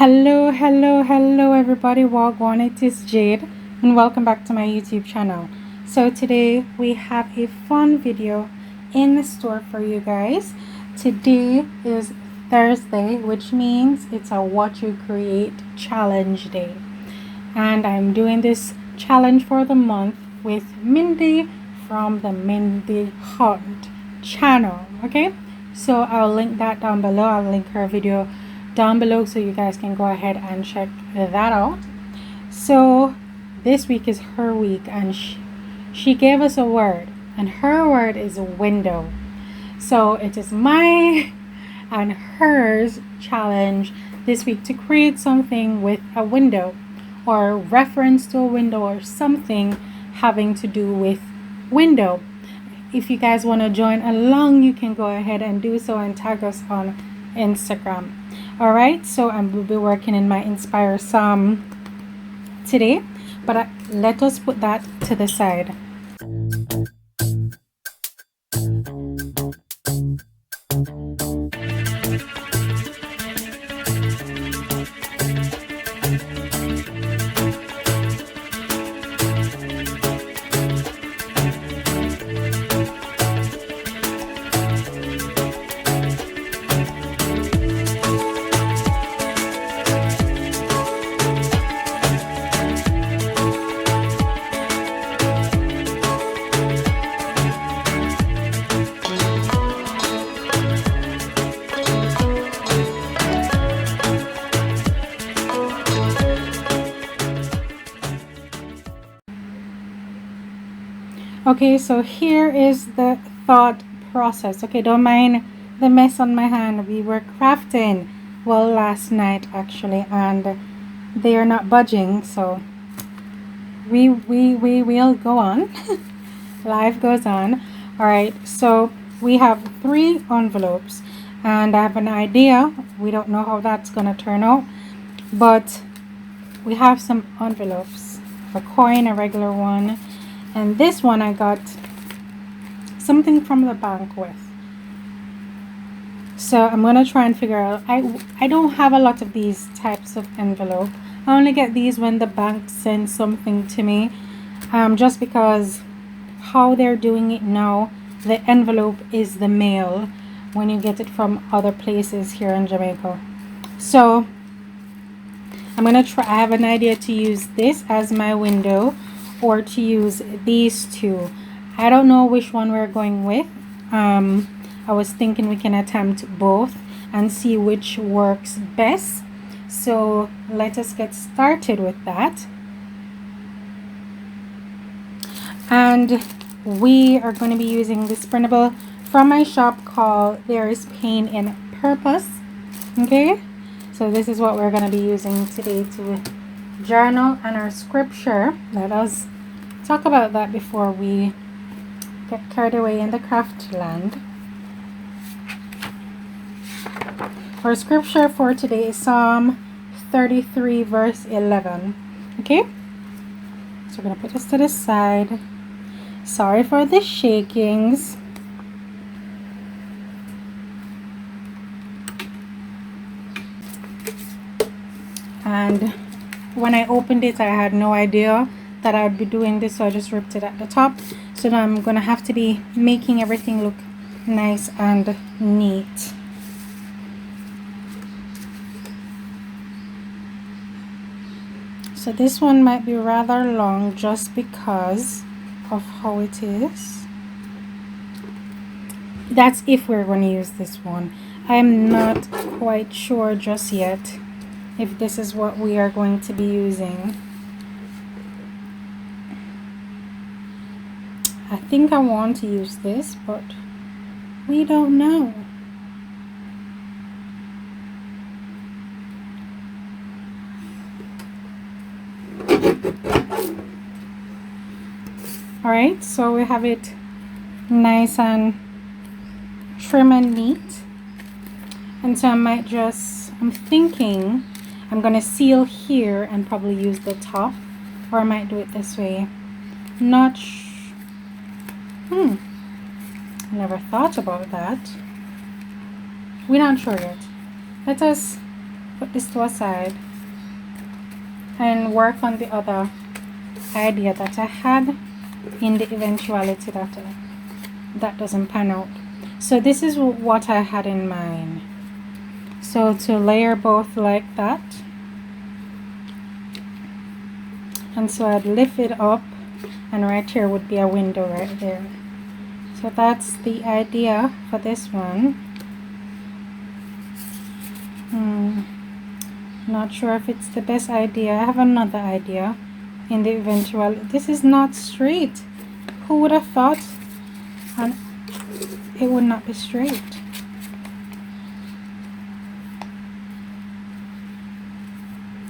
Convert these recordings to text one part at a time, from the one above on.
Hello everybody, Wagwan, it is Jade and welcome back to my YouTube channel. So today we have a fun video in store for you guys. Today is Thursday, which means it's a what you create challenge day. And I'm doing this challenge for the month with Mindy from the Mindy Hunt channel. Okay, so I'll link that down below. I'll link her video down below so you guys can go ahead and check that out. So this week is her week, and she gave us a word, and her word is window. So it is my and hers challenge this week to create something with a window or reference to a window or something having to do with window. If you guys want to join along, you can go ahead and do so and tag us on Instagram. All right, so I will be working in my Inspire Psalm today, but let us put that to the side. Okay, so here is the thought process. Okay, don't mind the mess on my hand. We were crafting last night actually, and they are not budging, so we will go on. Life goes on. All right, so we have 3 envelopes, and I have an idea. We don't know how that's gonna turn out, but we have some envelopes, a coin, a regular one, and this one I got something from the bank with. So I'm gonna try and figure out. I don't have a lot of these types of envelope. I only get these when the bank sends something to me, just because how they're doing it now, the envelope is the mail when you get it from other places here in Jamaica. So I'm gonna try. I have an idea to use this as my window, or to use these two. I don't know which one we're going with. I was thinking we can attempt both and see which works best. So let us get started with that. And we are going to be using this printable from my shop called There Is Pain in Purpose. Okay, so this is what we're going to be using today to journal, and our scripture. Let us talk about that before we get carried away in the craft land. Our scripture for today is Psalm 33 verse 11. Okay, so we're going to put this to the side. Sorry for the shakings. And when I opened it, I had no idea that I would be doing this, so I just ripped it at the top. So now I'm gonna have to be making everything look nice and neat. So this one might be rather long just because of how it is. That's if we're going to use this one. I'm not quite sure just yet if this is what we are going to be using. I think I want to use this, but we don't know. Alright, so we have it nice and trim and neat. And so I might just, I'm thinking I'm going to seal here and probably use the top, or I might do it this way. Not I never thought about that. We're not sure yet. Let us put this to a side and work on the other idea that I had in the eventuality that that doesn't pan out. So this is what I had in mind. So to layer both like that, and so I'd lift it up, and right here would be a window right there. So that's the idea for this one. Not sure if it's the best idea. I have another idea in the eventual. This is not straight. Who would have thought? And it would not be straight.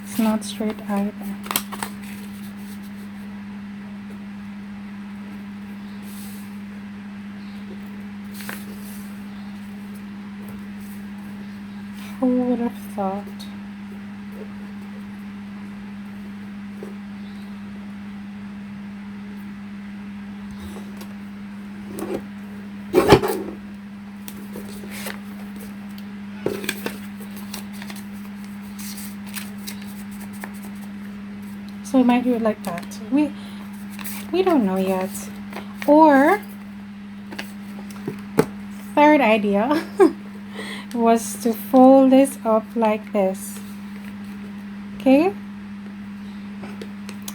It's not straight either. Who would have thought? So we might do it like that. We don't know yet. Or third idea was to fold this up like this. Okay?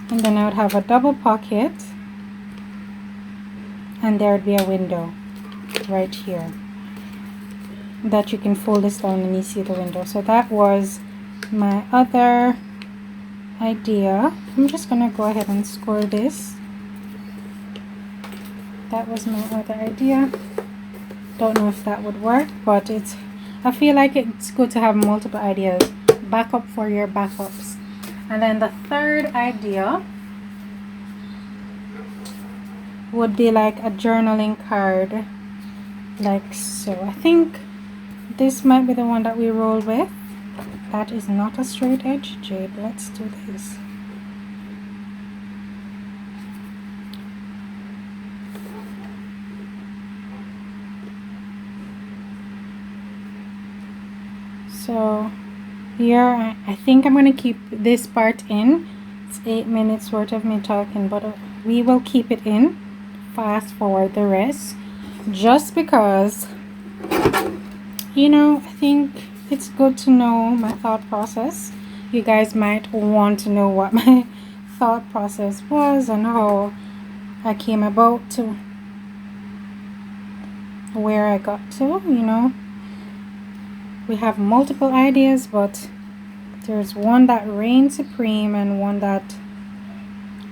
And then I would have a double pocket, and there would be a window right here that you can fold this down and you see the window. So that was my other idea. I'm just gonna go ahead and score this. That was my other idea. Don't know if that would work, but I feel like it's good to have multiple ideas, backup for your backups. And then the third idea would be like a journaling card, like so. I think this might be the one that we roll with. That is not a straight edge, Jade. Let's do this. So here I think I'm going to keep this part in. It's 8 minutes worth of me talking, but we will keep it in. Fast forward the rest, just because, you know, I think it's good to know my thought process. You guys might want to know what my thought process was and how I came about to where I got to, you know. We have multiple ideas, but there's one that reigns supreme and one that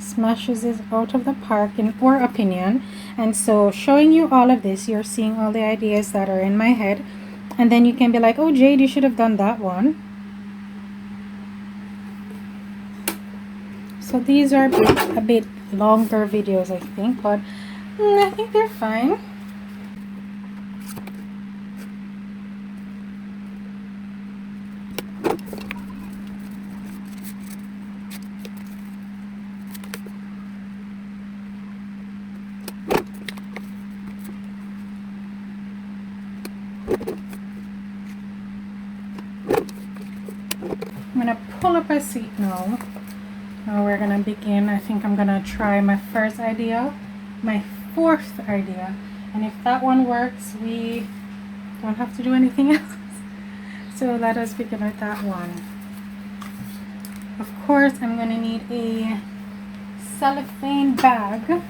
smashes it out of the park in our opinion. And so showing you all of this, you're seeing all the ideas that are in my head, and then you can be like, oh Jade, you should have done that one. So these are a bit longer videos, I think, but I think they're fine. I'm gonna pull up a seat now. Now we're gonna begin. I think I'm gonna try my first idea, my fourth idea, and if that one works, we don't have to do anything else. So let us begin with that one. Of course, I'm gonna need a cellophane bag.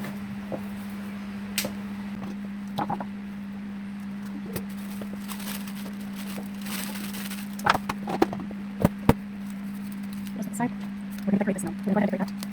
Side. We're going to decorate this now. We're going to go ahead and decorate that.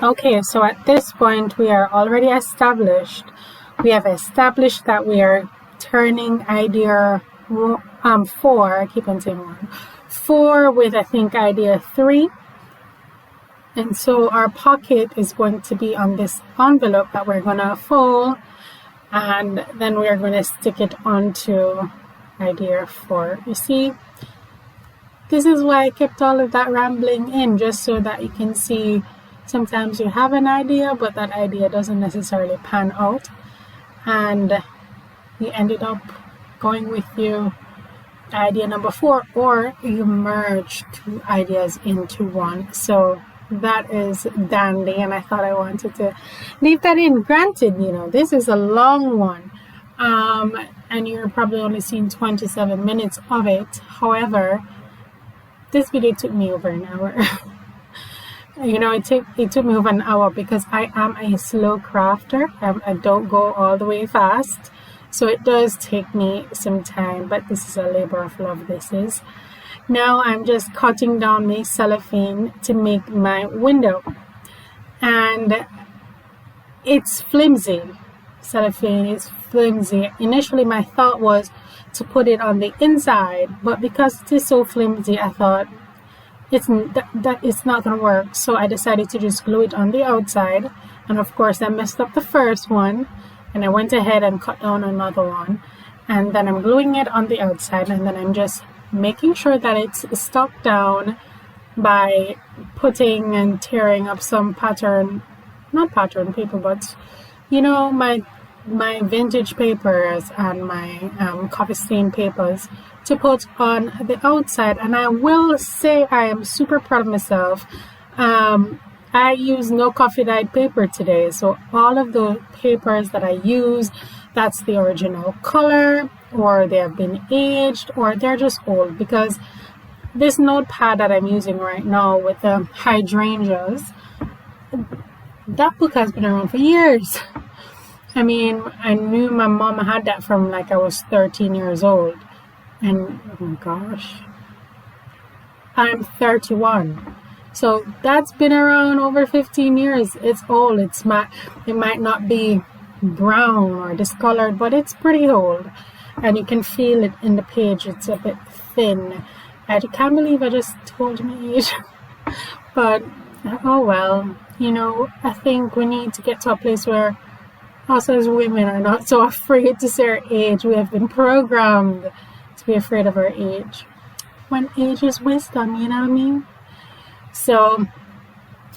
Okay, so at this point we are already established. We have established that we are turning idea 4, I keep on saying 1, 4 with I think idea 3. And so our pocket is going to be on this envelope that we're going to fold, and then we're going to stick it onto idea 4. You see, this is why I kept all of that rambling in, just so that you can see sometimes you have an idea, but that idea doesn't necessarily pan out, and you ended up going with your idea number 4, or you merge 2 ideas into one. So that is dandy, and I thought I wanted to leave that in. Granted, you know, this is a long one, and you're probably only seeing 27 minutes of it. However, this video took me over an hour. You know, it took me over an hour because I am a slow crafter. I don't go all the way fast, so it does take me some time, but this is a labor of love. This is. Now I'm just cutting down my cellophane to make my window, and it's flimsy. Cellophane is flimsy. Initially my thought was to put it on the inside, but because it is so flimsy, I thought it's not gonna work, so I decided to just glue it on the outside. And of course I messed up the first one, and I went ahead and cut down another one, and then I'm gluing it on the outside, and then I'm just making sure that it's stuck down by putting and tearing up some not pattern paper, but you know, my vintage papers and my coffee stain papers to put on the outside. And I will say I am super proud of myself. I use no coffee dyed paper today, so all of the papers that I use, that's the original color, or they have been aged, or they're just old, because this notepad that I'm using right now with the hydrangeas, that book has been around for years. I mean, I knew my mom had that from like I was 13 years old, and oh my gosh, I'm 31. So that's been around over 15 years. It's old. It might not be brown or discolored, but it's pretty old, and you can feel it in the page. It's a bit thin. I can't believe I just told my age. But oh well, you know, I think we need to get to a place where us as women are not so afraid to say our age. We have been programmed to be afraid of our age, when age is wisdom, you know what I mean? So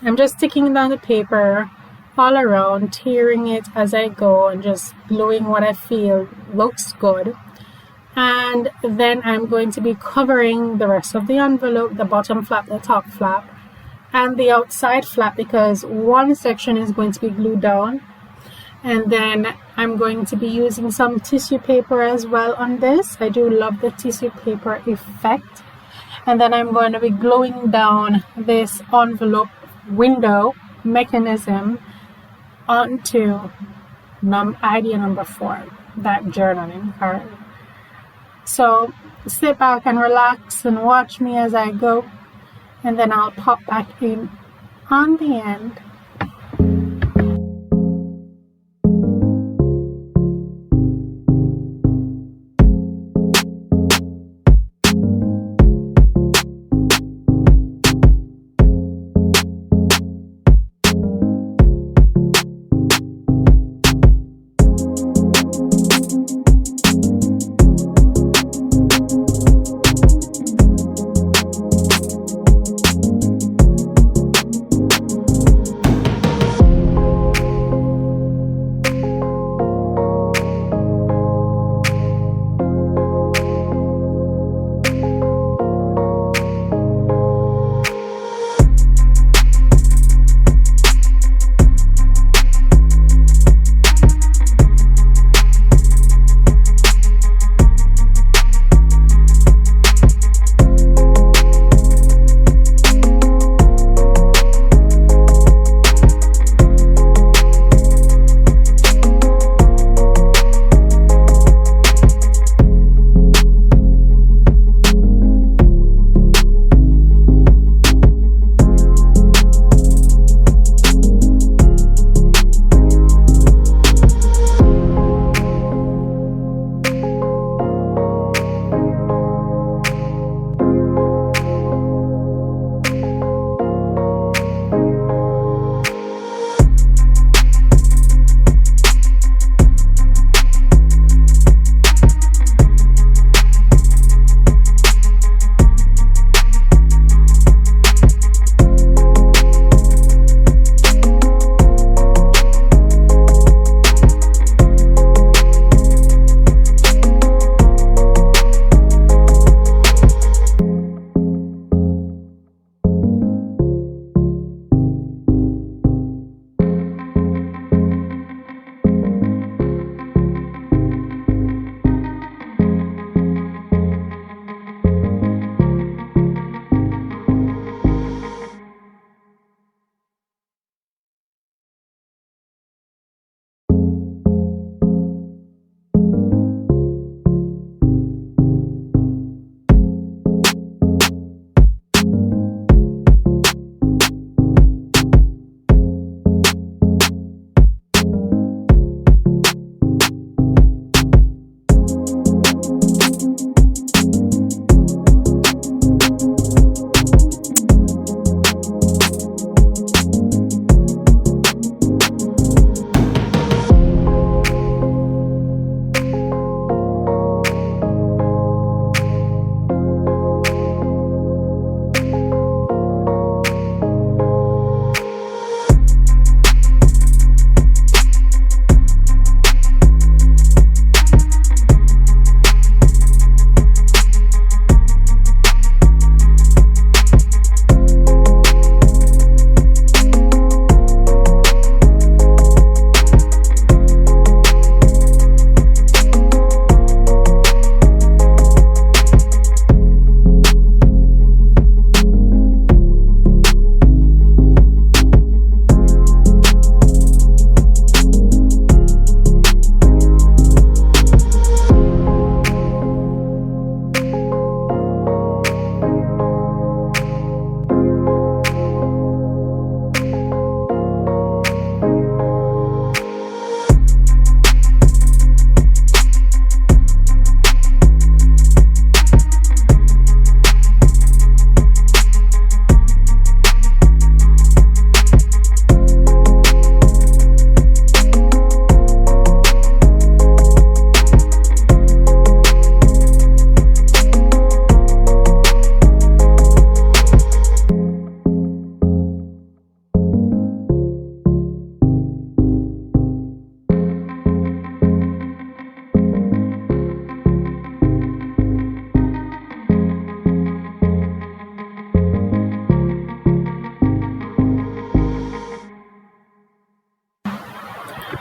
I'm just sticking down the paper all around, tearing it as I go, and just gluing what I feel looks good. And then I'm going to be covering the rest of the envelope, the bottom flap, the top flap, and the outside flap, because one section is going to be glued down. And then I'm going to be using some tissue paper as well on this. I do love the tissue paper effect. And then I'm going to be gluing down this envelope window mechanism onto idea number 4, that journaling card. So sit back and relax and watch me as I go, and then I'll pop back in on the end.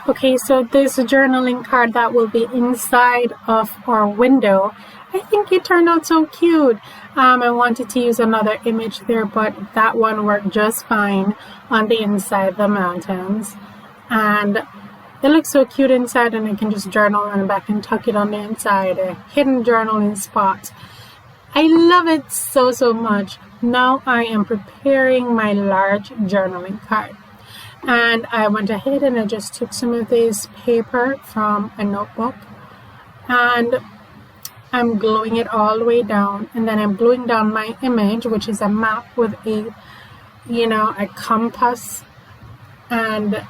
Okay, so this journaling card that will be inside of our window, I think it turned out so cute. I wanted to use another image there, but that one worked just fine on the inside of the mountains. And it looks so cute inside, and I can just journal on the back and tuck it on the inside, a hidden journaling spot. I love it so, so much. Now I am preparing my large journaling card. And I went ahead and I just took some of this paper from a notebook, and I'm gluing it all the way down, and then I'm gluing down my image, which is a map with a compass, and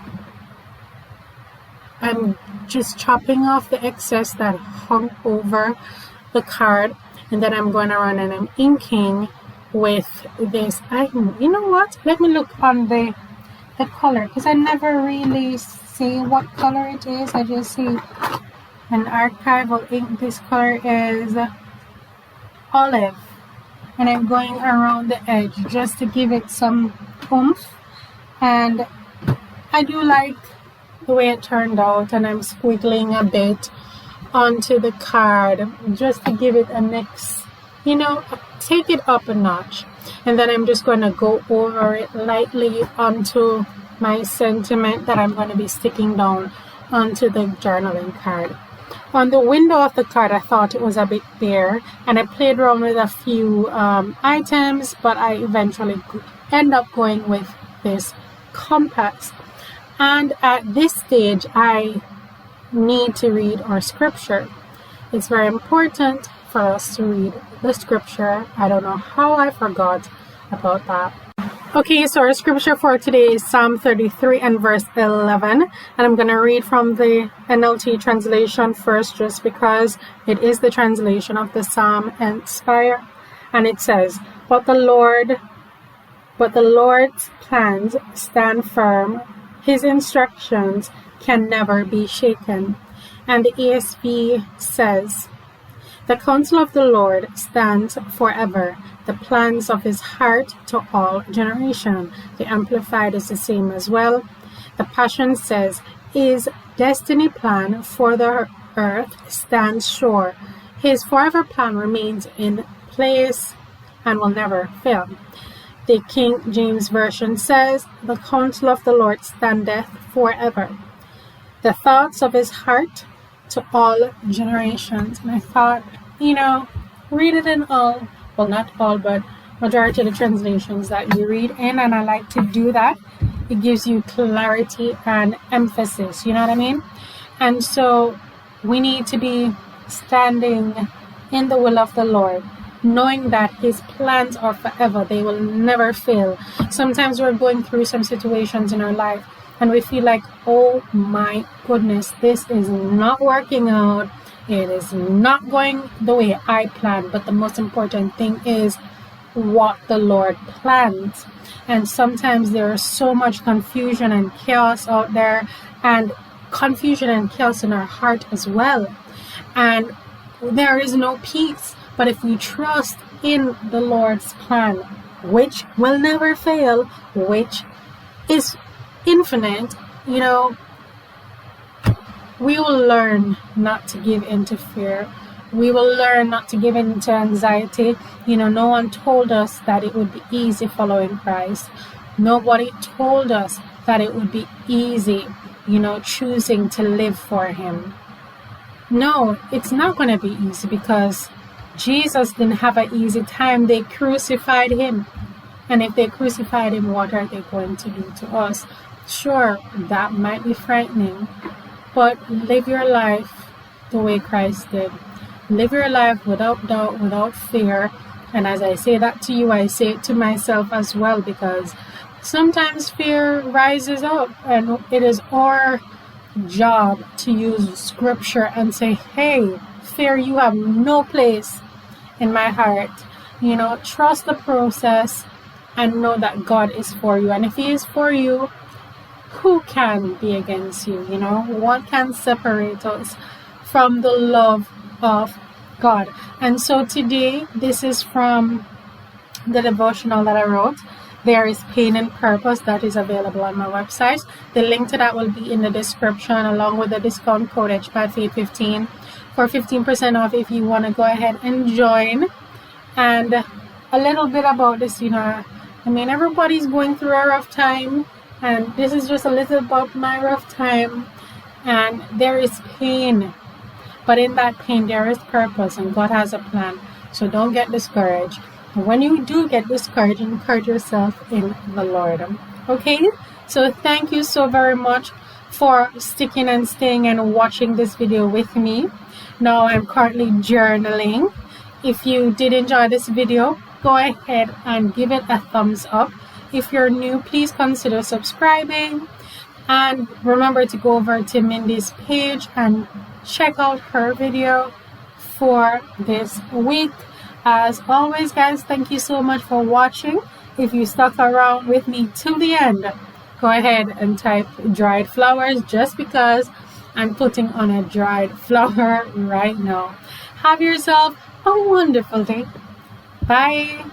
I'm just chopping off the excess that hung over the card, and then I'm going around and I'm inking with this. You know what? Let me look on the color, because I never really see what color it is. I just see an archival ink. This color is olive, and I'm going around the edge just to give it some oomph. And I do like the way it turned out, and I'm squiggling a bit onto the card just to give it a next, take it up a notch. And then I'm just going to go over it lightly onto my sentiment that I'm going to be sticking down onto the journaling card. On the window of the card, I thought it was a bit bare, and I played around with a few items, but I eventually end up going with this compass. And at this stage, I need to read our scripture. It's very important for us to read the scripture. I don't know how I forgot about that. Okay, so our scripture for today is Psalm 33 and verse 11. And I'm going to read from the NLT translation first, just because it is the translation of the Psalm inspired. And it says, But the Lord's plans stand firm. His instructions can never be shaken. And the ESV says, The counsel of the Lord stands forever, the plans of his heart to all generation. The Amplified is the same as well. The Passion says, His destiny plan for the earth stands sure. His forever plan remains in place and will never fail. The King James Version says, The counsel of the Lord standeth forever, the thoughts of his heart to all generations. And I thought, read it in all, well, not all, but majority of the translations that you read in, and I like to do that. It gives you clarity and emphasis, you know what I mean? And so we need to be standing in the will of the Lord, knowing that his plans are forever. They will never fail. Sometimes we're going through some situations in our life and we feel like, oh my goodness, this is not working out. It is not going the way I planned. But the most important thing is what the Lord plans. And sometimes there is so much confusion and chaos out there, and confusion and chaos in our heart as well. And there is no peace. But if we trust in the Lord's plan, which will never fail, which is infinite, we will learn not to give in to fear. We will learn not to give in to anxiety. No one told us that it would be easy following Christ. Nobody told us that it would be easy, choosing to live for him. No, it's not going to be easy, because Jesus didn't have an easy time. They crucified him. And if they crucified him, what are they going to do to us? Sure, that might be frightening, but live your life the way Christ did. Live your life without doubt, without fear. And as I say that to you, I say it to myself as well, because sometimes fear rises up, and it is our job to use scripture and say, hey, fear, you have no place in my heart. Trust the process and know that God is for you. And if he is for you, who can be against you? What can separate us from the love of God? And so today, this is from the devotional that I wrote. there is pain and purpose that is available on my website. The link to that will be in the description, along with the discount code HPAT15 for 15% off if you want to go ahead and join. And a little bit about this, I mean, everybody's going through a rough time, and this is just a little about my rough time. And there is pain, but in that pain there is purpose, and God has a plan. So don't get discouraged. And when you do get discouraged, encourage yourself in the Lord. Okay? So thank you so very much for sticking and staying and watching this video with me. Now I'm currently journaling. If you did enjoy this video, go ahead and give it a thumbs up. If you're new, please consider subscribing. And remember to go over to Mindy's page and check out her video for this week. As always, guys, thank you so much for watching. If you stuck around with me till the end, go ahead and type dried flowers, just because I'm putting on a dried flower right now. Have yourself a wonderful day. Bye.